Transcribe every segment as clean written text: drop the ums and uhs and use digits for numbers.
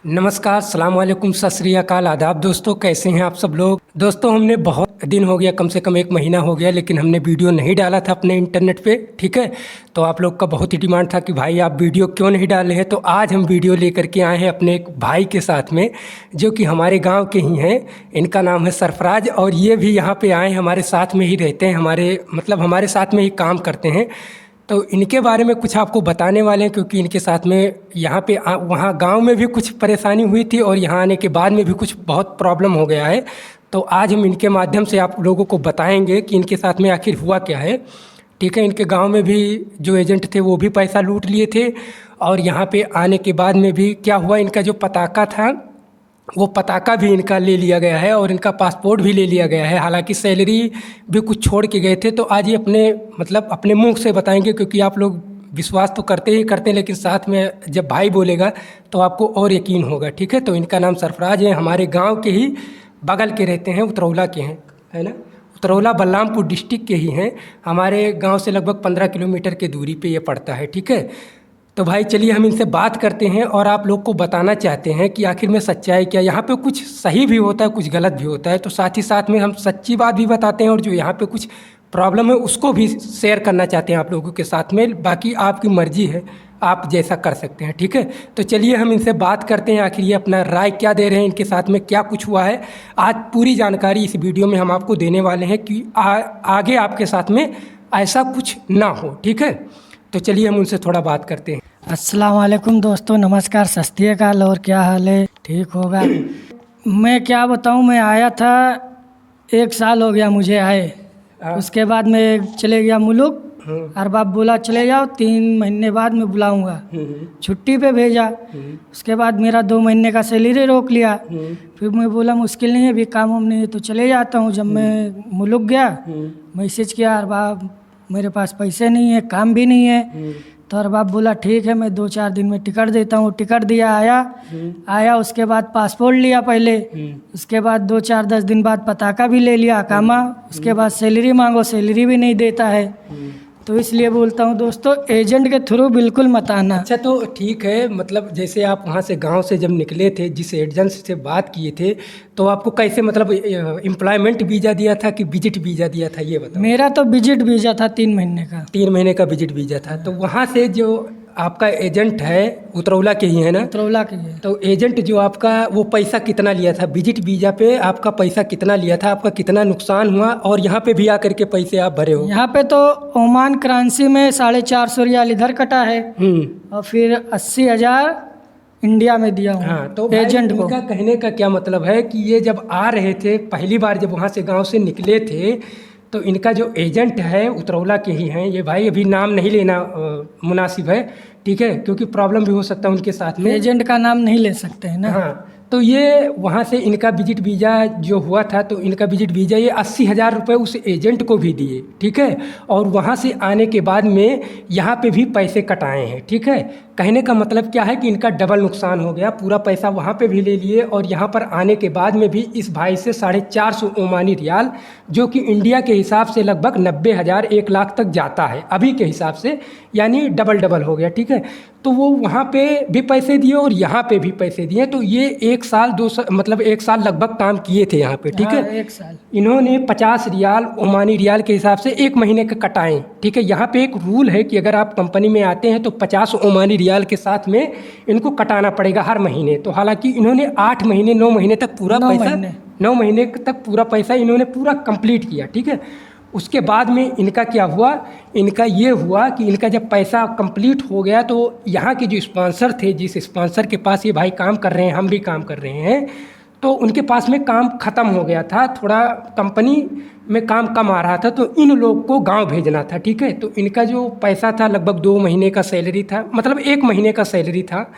नमस्कार, सलाम वालेकुम, सत श्री अकाल, आदाब दोस्तों। कैसे हैं आप सब लोग। दोस्तों हमने बहुत दिन हो गया, कम से कम 1 महीना हो गया, लेकिन हमने वीडियो नहीं डाला था अपने इंटरनेट पे। ठीक है, तो आप लोग का बहुत ही डिमांड था कि भाई आप वीडियो क्यों नहीं डाले हैं। तो आज हम वीडियो लेकर के आए हैं अपने एक भाई के साथ में, जो कि हमारे गाँव के ही हैं। इनका नाम है सरफराज, और ये भी यहाँ पे आए, हमारे साथ में ही रहते हैं, हमारे साथ में ही काम करते हैं। तो इनके बारे में कुछ आपको बताने वाले हैं, क्योंकि इनके साथ में यहाँ पे वहाँ गांव में भी कुछ परेशानी हुई थी, और यहाँ आने के बाद में भी कुछ बहुत प्रॉब्लम हो गया है। तो आज हम इनके माध्यम से आप लोगों को बताएंगे कि इनके साथ में आखिर हुआ क्या है। ठीक है, इनके गांव में भी जो एजेंट थे वो भी पैसा लूट लिए थे, और यहाँ पे आने के बाद में भी क्या हुआ, इनका जो पताका था वो पताका भी इनका ले लिया गया है, और इनका पासपोर्ट भी ले लिया गया है। हालांकि सैलरी भी कुछ छोड़ के गए थे। तो आज ये अपने मुंह से बताएंगे, क्योंकि आप लोग विश्वास तो करते ही करते हैं, लेकिन साथ में जब भाई बोलेगा तो आपको और यकीन होगा। ठीक है, तो इनका नाम सरफराज है, हमारे गाँव के ही बगल के रहते हैं, उतरौला के हैं, है ना। उतरौला बलरामपुर डिस्ट्रिक्ट के ही हैं। हमारे गाँव से लगभग 15 किलोमीटर की दूरी पर ये पड़ता है। ठीक है, तो भाई चलिए हम इनसे बात करते हैं, और आप लोग को बताना चाहते हैं कि आखिर में सच्चाई क्या। यहाँ पे कुछ सही भी होता है, कुछ गलत भी होता है, तो साथ ही साथ में हम सच्ची बात भी बताते हैं, और जो यहाँ पे कुछ प्रॉब्लम है उसको भी शेयर करना चाहते हैं आप लोगों के साथ में। बाकी आपकी मर्जी है, आप जैसा कर सकते हैं। ठीक है, तो चलिए हम इनसे बात करते हैं, आखिर ये अपना राय क्या दे रहे हैं, इनके साथ में क्या कुछ हुआ है। आज पूरी जानकारी इस वीडियो में हम आपको देने वाले हैं कि आगे आपके साथ में ऐसा कुछ ना हो। ठीक है, तो चलिए हम उनसे थोड़ा बात करते हैं। अस्सलाम वालेकुम दोस्तों, नमस्कार, सत श्री अकाल। और क्या हाल है? ठीक होगा। मैं क्या बताऊं, मैं आया था 1 साल हो गया मुझे आए। उसके बाद मैं चले गया मुल्क। अरबाब बोला चले जाओ, 3 महीने बाद मैं बुलाऊंगा। छुट्टी पे भेजा। उसके बाद मेरा 2 महीने का सैलरी रोक लिया। फिर मैं बोला मुश्किल नहीं है, अभी काम वाम नहीं है तो चले जाता हूँ। जब मैं मुल्क गया, मैसेज किया, अरबाब मेरे पास पैसे नहीं है, काम भी नहीं है। तो अरबाब बोला ठीक है, मैं 2-4 दिन में टिकट देता हूँ। टिकट दिया, आया। उसके बाद पासपोर्ट लिया पहले। उसके बाद 2-4-10 दिन बाद पताका भी ले लिया, अकामा। उसके बाद सैलरी मांगो, सैलरी भी नहीं देता है। तो इसलिए बोलता हूँ दोस्तों, एजेंट के थ्रू बिल्कुल मत आना। अच्छा, तो ठीक है, मतलब जैसे आप वहाँ से गांव से जब निकले थे, जिस एजेंट से बात किए थे, तो आपको कैसे एम्प्लॉयमेंट वीज़ा दिया था कि विजिट वीज़ा दिया था, ये बताओ। मेरा तो विजिट वीज़ा था 3 महीने का। 3 महीने का विजिट वीज़ा था। तो वहाँ से जो आपका एजेंट है, उतरौला के ही है ना। उतरौला के है। तो एजेंट जो आपका, वो पैसा कितना लिया था विजिट वीज़ा पे, आपका पैसा कितना लिया था, आपका कितना नुकसान हुआ, और यहाँ पे भी आकर के पैसे आप भरे हो? यहाँ पे तो ओमान करेंसी में 450 रियाल इधर कटा है, और फिर 80,000 इंडिया में दिया हूँ। हाँ, तो एजेंट को। इनका कहने का क्या मतलब है कि ये जब आ रहे थे पहली बार, जब वहाँ से गांव से निकले थे, तो इनका जो एजेंट है उतरौला के ही हैं ये भाई। अभी नाम नहीं लेना मुनासिब है, ठीक है, क्योंकि प्रॉब्लम भी हो सकता है उनके साथ में। एजेंट का नाम नहीं ले सकते हैं ना। हाँ, तो ये वहाँ से इनका विजिट वीज़ा जो हुआ था, तो इनका विजिट वीज़ा ये 80,000 रुपये उस एजेंट को भी दिए। ठीक है, और वहाँ से आने के बाद में यहाँ पे भी पैसे कटाए हैं। ठीक है, कहने का मतलब क्या है कि इनका डबल नुकसान हो गया। पूरा पैसा वहाँ पे भी ले लिए, और यहाँ पर आने के बाद में भी इस भाई से 450 ओमानी रियाल, जो कि इंडिया के हिसाब से लगभग 90,000 1 लाख तक जाता है अभी के हिसाब से, यानी डबल हो गया। ठीक है, तो वो वहाँ पे भी पैसे दिए और यहाँ पे भी पैसे दिए। तो ये 1 साल 2 साल 1 साल लगभग काम किए थे यहाँ पे। ठीक है, 1 साल इन्होंने 50 रियाल ओमानी रियाल के हिसाब से 1 महीने का कटाएं। ठीक है, यहाँ पे एक रूल है कि अगर आप कंपनी में आते हैं तो 50 ओमानी रियाल के साथ में इनको कटाना पड़ेगा हर महीने। तो हालांकि इन्होंने 8 महीने 9 महीने तक पूरा पैसा 9 महीने तक पूरा पैसा इन्होंने पूरा कंप्लीट किया। ठीक है, उसके बाद में इनका क्या हुआ, इनका ये हुआ कि इनका जब पैसा कंप्लीट हो गया, तो यहाँ के जो स्पॉन्सर थे, जिस स्पॉन्सर के पास ये भाई काम कर रहे हैं, हम भी काम कर रहे हैं, तो उनके पास में काम ख़त्म हो गया था, थोड़ा कंपनी में काम कम आ रहा था, तो इन लोग को गांव भेजना था। ठीक है, तो इनका जो पैसा था लगभग 2 महीने का सैलरी था, मतलब 1 महीने का सैलरी था,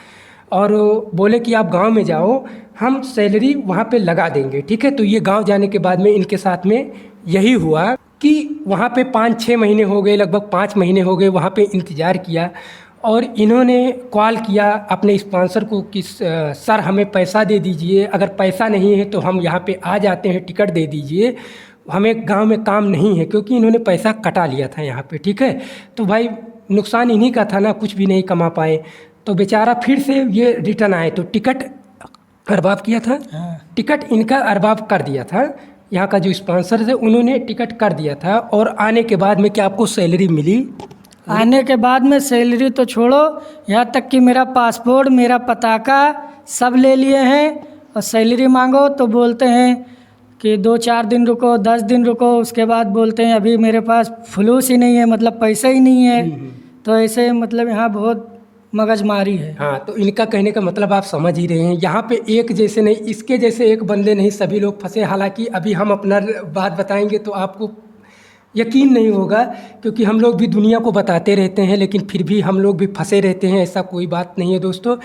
और बोले कि आप गांव में जाओ, हम सैलरी वहाँ पे लगा देंगे। ठीक है, तो ये गांव जाने के बाद में इनके साथ में यही हुआ कि वहाँ पे 5-6 महीने हो गए, लगभग 5 महीने हो गए वहाँ पे इंतज़ार किया, और इन्होंने कॉल किया अपने स्पॉन्सर को कि सर हमें पैसा दे दीजिए, अगर पैसा नहीं है तो हम यहाँ पे आ जाते हैं, टिकट दे दीजिए, हमें गांव में काम नहीं है, क्योंकि इन्होंने पैसा कटा लिया था यहाँ पे। ठीक है, तो भाई नुकसान इन्हीं का था ना, कुछ भी नहीं कमा पाए। तो बेचारा फिर से ये रिटर्न आए, तो टिकट अरबाब किया था। हाँ। टिकट इनका अरबाब कर दिया था, यहाँ का जो स्पॉन्सर थे उन्होंने टिकट कर दिया था। और आने के बाद में क्या आपको सैलरी मिली? आने के बाद में सैलरी तो छोड़ो, यहाँ तक कि मेरा पासपोर्ट, मेरा पताका सब ले लिए हैं। और सैलरी मांगो तो बोलते हैं कि 2-4 दिन रुको, 10 दिन रुको। उसके बाद बोलते हैं अभी मेरे पास फलूस ही नहीं है, मतलब पैसे ही नहीं है। तो ऐसे मतलब यहाँ बहुत मगजमारी है। हाँ, तो इनका कहने का मतलब आप समझ ही रहे हैं, यहाँ पे एक जैसे नहीं, इसके जैसे एक बंदे नहीं, सभी लोग फंसे। हालांकि अभी हम अपना बात बताएंगे तो आपको यकीन नहीं होगा, क्योंकि हम लोग भी दुनिया को बताते रहते हैं, लेकिन फिर भी हम लोग भी फंसे रहते हैं। ऐसा कोई बात नहीं है दोस्तों।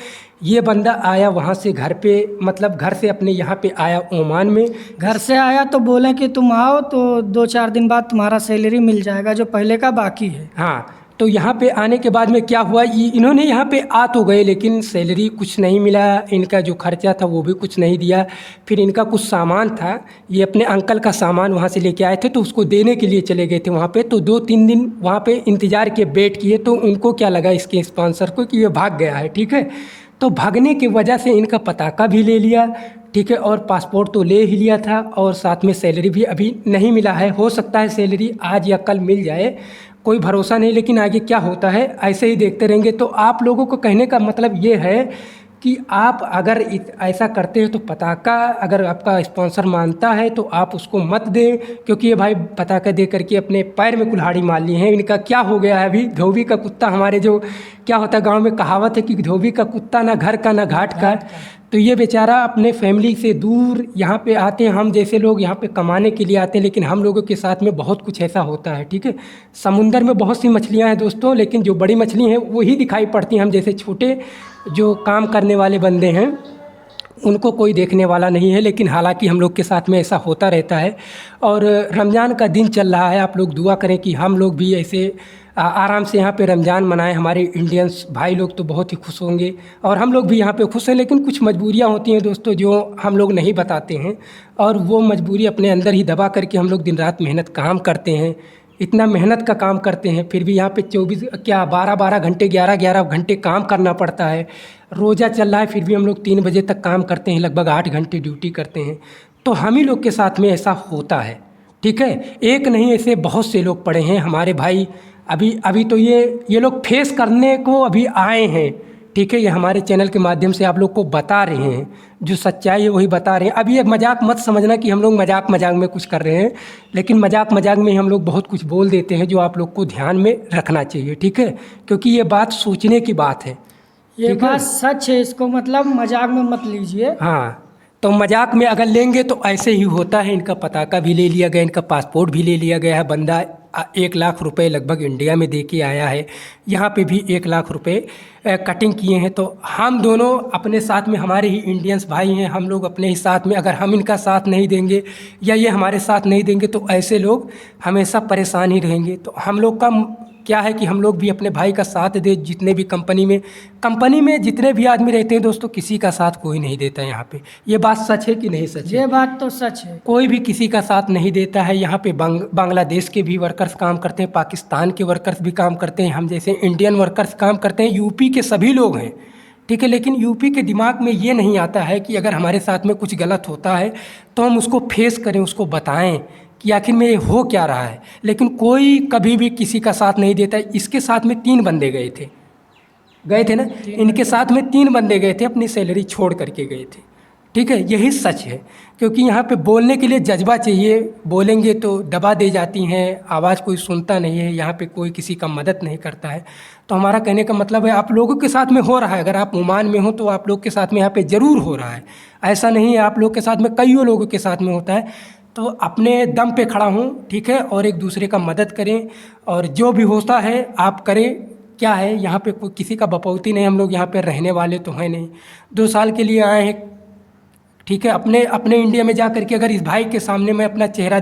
ये बंदा आया वहाँ से घर पे, मतलब घर से अपने यहाँ पे आया ओमान में। घर से आया तो बोले कि तुम आओ तो 2-4 दिन बाद तुम्हारा सैलरी मिल जाएगा जो पहले का बाकी है। हाँ, तो यहाँ पे आने के बाद में क्या हुआ, इन्होंने यहाँ पे आ तो गए, लेकिन सैलरी कुछ नहीं मिला। इनका जो खर्चा था वो भी कुछ नहीं दिया। फिर इनका कुछ सामान था, ये अपने अंकल का सामान वहाँ से लेके आए थे, तो उसको देने के लिए चले गए थे वहाँ पे। तो 2-3 दिन वहाँ पे इंतज़ार के वेट किए, तो उनको क्या लगा इसके स्पॉन्सर को कि ये भाग गया है, ठीक है। तो भागने की वजह से इनका पताका भी ले लिया, ठीक है, और पासपोर्ट तो ले ही लिया था, और साथ में सैलरी भी अभी नहीं मिला है। हो सकता है सैलरी आज या कल मिल जाए, कोई भरोसा नहीं, लेकिन आगे क्या होता है ऐसे ही देखते रहेंगे। तो आप लोगों को कहने का मतलब ये है कि आप अगर ऐसा करते हैं तो पताका अगर आपका स्पॉन्सर मानता है तो आप उसको मत दें, क्योंकि ये भाई पताका दे करके अपने पैर में कुल्हाड़ी मार ली है। इनका क्या हो गया है अभी, धोबी का कुत्ता, हमारे जो क्या होता है गांव में कहावत है कि धोबी का कुत्ता ना घर का ना घाट का। तो ये बेचारा अपने फैमिली से दूर यहाँ पे आते हैं, हम जैसे लोग यहाँ पे कमाने के लिए आते हैं, लेकिन हम लोगों के साथ में बहुत कुछ ऐसा होता है, ठीक है। समुंदर में बहुत सी मछलियाँ हैं दोस्तों, लेकिन जो बड़ी मछली हैं वही दिखाई पड़ती हैं। हम जैसे छोटे जो काम करने वाले बंदे हैं उनको कोई देखने वाला नहीं है, लेकिन हालांकि हम लोग के साथ में ऐसा होता रहता है। और रमज़ान का दिन चल रहा है, आप लोग दुआ करें कि हम लोग भी ऐसे आराम से यहाँ पे रमज़ान मनाएं। हमारे इंडियंस भाई लोग तो बहुत ही खुश होंगे और हम लोग भी यहाँ पे खुश हैं, लेकिन कुछ मजबूरियाँ होती हैं दोस्तों जो हम लोग नहीं बताते हैं, और वो मजबूरी अपने अंदर ही दबा करके हम लोग दिन रात मेहनत काम करते हैं। इतना मेहनत का काम करते हैं, फिर भी यहाँ पे 12-12 घंटे 11-11 घंटे काम करना पड़ता है। रोज़ा चल रहा है, फिर भी हम लोग 3 बजे तक काम करते हैं, लगभग 8 घंटे ड्यूटी करते हैं। तो हम ही लोग के साथ में ऐसा होता है, ठीक है। एक नहीं, ऐसे बहुत से लोग पड़े हैं हमारे भाई। अभी तो ये लोग फेस करने को अभी आए हैं, ठीक है। ये हमारे चैनल के माध्यम से आप लोग को बता रहे हैं, जो सच्चाई है वही बता रहे हैं। अभी ये मजाक मत समझना कि हम लोग मजाक में कुछ कर रहे हैं, लेकिन मजाक में हम लोग बहुत कुछ बोल देते हैं जो आप लोग को ध्यान में रखना चाहिए, ठीक है। क्योंकि ये बात सोचने की बात है, ये बात सच है, इसको मतलब मजाक में मत लीजिए। हाँ, तो मजाक में अगर लेंगे तो ऐसे ही होता है। इनका पताका भी ले लिया गया, इनका पासपोर्ट भी ले लिया गया है। बंदा 1 लाख रुपए लगभग इंडिया में दे के आया है, यहाँ पे भी 1 लाख रुपए कटिंग किए हैं। तो हम दोनों अपने साथ में, हमारे ही इंडियंस भाई हैं, हम लोग अपने ही साथ में, अगर हम इनका साथ नहीं देंगे या ये हमारे साथ नहीं देंगे तो ऐसे लोग हमेशा परेशान ही रहेंगे। तो हम लोग का क्या है कि हम लोग भी अपने भाई का साथ दे। जितने भी कंपनी में जितने भी आदमी रहते हैं दोस्तों, किसी का साथ कोई नहीं देता है यहाँ पे। ये बात सच है कि नहीं सच है? ये बात तो सच है, कोई भी किसी का साथ नहीं देता है। यहाँ पे बांग्लादेश के भी वर्कर्स काम करते हैं, पाकिस्तान के वर्कर्स भी काम करते हैं, हम जैसे इंडियन वर्कर्स काम करते हैं, यूपी के सभी लोग हैं, ठीक है। लेकिन यूपी के दिमाग में ये नहीं आता है कि अगर हमारे साथ में कुछ गलत होता है तो हम उसको फेस करें, उसको बताएं कि आखिर में ये हो क्या रहा है। लेकिन कोई कभी भी किसी का साथ नहीं देता है। इसके साथ में 3 बंदे गए थे ना, इनके साथ में 3 बंदे गए थे, अपनी सैलरी छोड़ करके गए थे, ठीक है। यही सच है, क्योंकि यहाँ पे बोलने के लिए जज्बा चाहिए। बोलेंगे तो दबा दे जाती हैं, आवाज़ कोई सुनता नहीं है, यहाँ पे कोई किसी का मदद नहीं करता है। तो हमारा कहने का मतलब है आप लोगों के साथ में हो रहा है। अगर आप ओमान में हो तो आप लोग के साथ में यहाँ पे ज़रूर हो रहा है, ऐसा नहीं है आप लोग के साथ में, कईयों लोगों के साथ में होता है। तो अपने दम पे खड़ा हूँ, ठीक है, और एक दूसरे का मदद करें, और जो भी होता है आप करें। क्या है, यहाँ पे कोई किसी का बपौती नहीं, हम लोग यहाँ पे रहने वाले तो हैं नहीं, 2 साल के लिए आए हैं, ठीक है। अपने इंडिया में जा करके अगर इस भाई के सामने मैं अपना चेहरा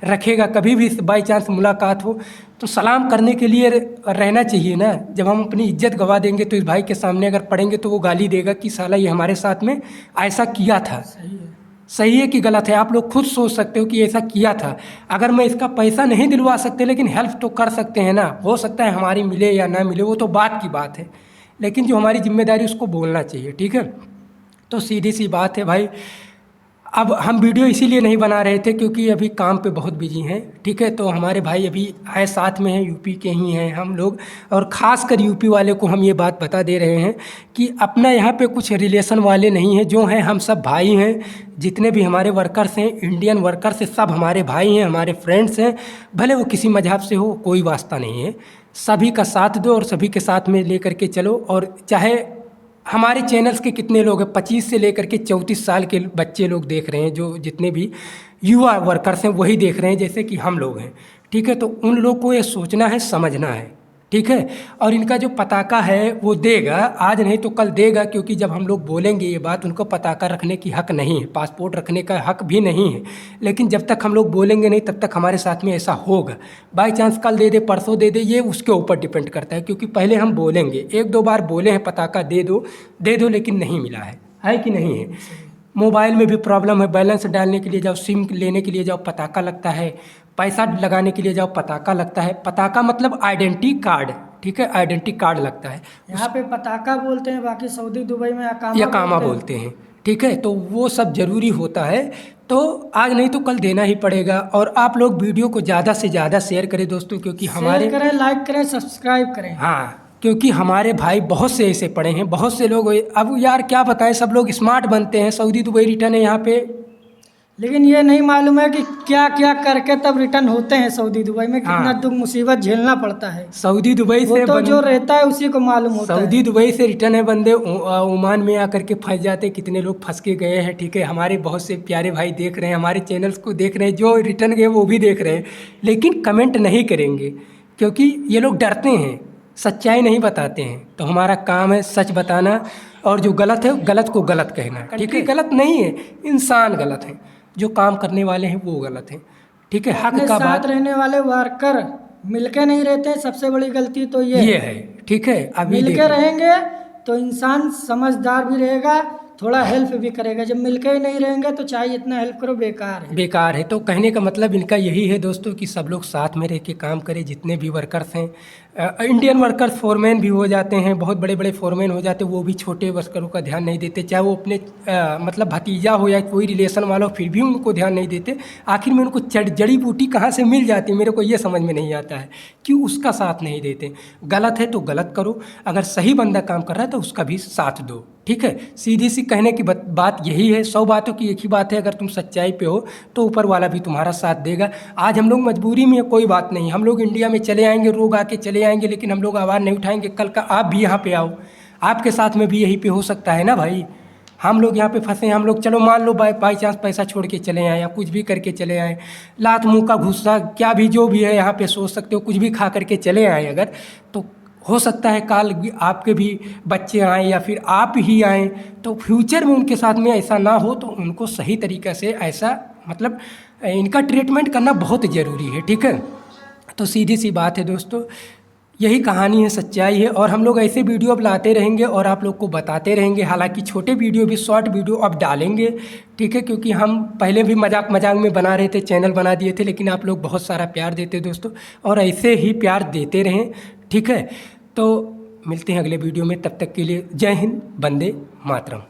रखेगा, कभी भी बाई चांस मुलाकात हो तो सलाम करने के लिए रहना चाहिए ना। जब हम अपनी इज्जत गवा देंगे तो इस भाई के सामने अगर पड़ेंगे तो वो गाली देगा कि साला ये हमारे साथ में ऐसा किया था। सही है कि गलत है, आप लोग खुद सोच सकते हो कि ऐसा किया था। अगर मैं इसका पैसा नहीं दिलवा सकते, लेकिन हेल्प तो कर सकते हैं ना। हो सकता है हमारी मिले या ना मिले, वो तो बात की बात है, लेकिन जो हमारी जिम्मेदारी उसको बोलना चाहिए, ठीक है। तो सीधी सी बात है भाई, अब हम वीडियो इसीलिए नहीं बना रहे थे क्योंकि अभी काम पे बहुत बिजी हैं, ठीक है। तो हमारे भाई अभी आए साथ में हैं, यूपी के ही हैं हम लोग, और ख़ास कर यूपी वाले को हम ये बात बता दे रहे हैं कि अपना यहाँ पे कुछ रिलेशन वाले नहीं हैं, जो हैं हम सब भाई हैं। जितने भी हमारे वर्कर्स हैं, इंडियन वर्कर्स हैं, सब हमारे भाई हैं, हमारे फ्रेंड्स हैं। भले वो किसी मजहब से हो, कोई वास्ता नहीं है। सभी का साथ दो और सभी के साथ में ले करके चलो। और चाहे हमारे चैनल्स के कितने लोग हैं, 25 से लेकर के 34 साल के बच्चे लोग देख रहे हैं, जो जितने भी युवा वर्कर्स हैं वही देख रहे हैं जैसे कि हम लोग हैं, ठीक है। तो उन लोग को ये सोचना है, समझना है, ठीक है। और इनका जो पताका है वो देगा, आज नहीं तो कल देगा, क्योंकि जब हम लोग बोलेंगे ये बात, उनको पताका रखने की हक नहीं है, पासपोर्ट रखने का हक भी नहीं है। लेकिन जब तक हम लोग बोलेंगे नहीं तब तक हमारे साथ में ऐसा होगा। बाई चांस कल दे दे, परसों दे दे, ये उसके ऊपर डिपेंड करता है, क्योंकि पहले हम बोलेंगे, 1-2 बार बोले हैं पताका दे दो, लेकिन नहीं मिला है कि नहीं है। मोबाइल में भी प्रॉब्लम है, बैलेंस डालने के लिए जाओ, सिम लेने के लिए जाओ, पताका लगता है, पैसा लगाने के लिए जाओ, पताका लगता है। पताका मतलब आइडेंटिटी कार्ड, ठीक है, आइडेंटिटी कार्ड लगता है। यहाँ पे पताका बोलते हैं, बाकी सऊदी दुबई में यकामा बोलते हैं, ठीक है। तो वो सब ज़रूरी होता है, तो आज नहीं तो कल देना ही पड़ेगा। और आप लोग वीडियो को ज़्यादा से ज़्यादा शेयर करें दोस्तों, क्योंकि हमारे करें, लाइक करें, सब्सक्राइब करें। हाँ, क्योंकि हमारे भाई बहुत से ऐसे पड़े हैं, बहुत से लोग। अब यार क्या बताएं, सब लोग स्मार्ट बनते हैं, सऊदी दुबई रिटर्न है यहाँ पे, लेकिन ये नहीं मालूम है कि क्या क्या करके तब रिटर्न होते हैं सऊदी दुबई में, कितना हाँ। दुख मुसीबत झेलना पड़ता है। सऊदी दुबई वो से तो जो रहता है उसी को मालूम होता है। सऊदी दुबई से रिटर्न है बंदे, ओमान में आकर के फंस जाते, कितने लोग फंस के गए हैं, ठीक है। हमारे बहुत से प्यारे भाई देख रहे हैं, हमारे चैनल्स को देख रहे हैं, जो रिटर्न गए वो भी देख रहे हैं, लेकिन कमेंट नहीं करेंगे क्योंकि ये लोग डरते हैं, सच्चाई नहीं बताते हैं। तो हमारा काम है सच बताना, और जो गलत है गलत को गलत कहना, ठीक है। गलत नहीं है, इंसान गलत है, जो काम करने वाले हैं वो गलत हैं, ठीक है। हक का बात, रहने वाले वर्कर मिलके नहीं रहते, सबसे बड़ी गलती तो ये है, ठीक है। अभी मिलके रहेंगे तो इंसान समझदार भी रहेगा, थोड़ा हेल्प भी करेगा। जब मिलके ही नहीं रहेंगे तो चाहे इतना हेल्प करो, बेकार है। तो कहने का मतलब इनका यही है दोस्तों कि सब लोग साथ में रह के काम करें, जितने भी वर्कर्स हैं। इंडियन वर्कर्स फोरमैन भी हो जाते हैं, बहुत बड़े बड़े फोरमैन हो जाते हैं, वो भी छोटे वर्करों का ध्यान नहीं देते, चाहे वो अपने मतलब भतीजा हो या कोई रिलेशन वाला हो, फिर भी उनको ध्यान नहीं देते। आखिर में उनको जड़ी बूटी कहाँ से मिल जाती है, मेरे को ये समझ में नहीं आता है, क्यों उसका साथ नहीं देते। गलत है तो गलत करो, अगर सही बंदा काम कर रहा है तो उसका भी साथ दो, ठीक है। सीधी सी कहने की बात यही है, 100 बातों की एक ही बात है, अगर तुम सच्चाई पे हो तो ऊपर वाला भी तुम्हारा साथ देगा। आज हम लोग मजबूरी में, कोई बात नहीं, हम लोग इंडिया में चले आएंगे, रोग आके चले आएंगे, लेकिन हम लोग आवाज़ नहीं उठाएंगे। कल का आप भी यहाँ पे आओ, आपके साथ में भी यही पे हो सकता है ना भाई। हम लोग यहाँ पे फंसे हैं, हम लोग चलो मान लो बाई चांस पैसा छोड़ के चले आए या कुछ भी करके चले आए, लात मुँह का गुस्सा क्या भी जो भी है यहाँ पे सोच सकते हो, कुछ भी खा करके चले आए अगर, तो हो सकता है कल आपके भी बच्चे आएँ या फिर आप ही आएँ, तो फ्यूचर में उनके साथ में ऐसा ना हो। तो उनको सही तरीक़े से ऐसा मतलब इनका ट्रीटमेंट करना बहुत ज़रूरी है, ठीक है। तो सीधी सी बात है दोस्तों, यही कहानी है, सच्चाई है। और हम लोग ऐसे वीडियो अब लाते रहेंगे और आप लोग को बताते रहेंगे। हालांकि छोटे वीडियो भी, शॉर्ट वीडियो अब डालेंगे, ठीक है, क्योंकि हम पहले भी मजाक में बना रहे थे, चैनल बना दिए थे, लेकिन आप लोग बहुत सारा प्यार देते दोस्तों, और ऐसे ही प्यार देते रहें, ठीक है। तो मिलते हैं अगले वीडियो में, तब तक के लिए जय हिंद, वंदे मातरम।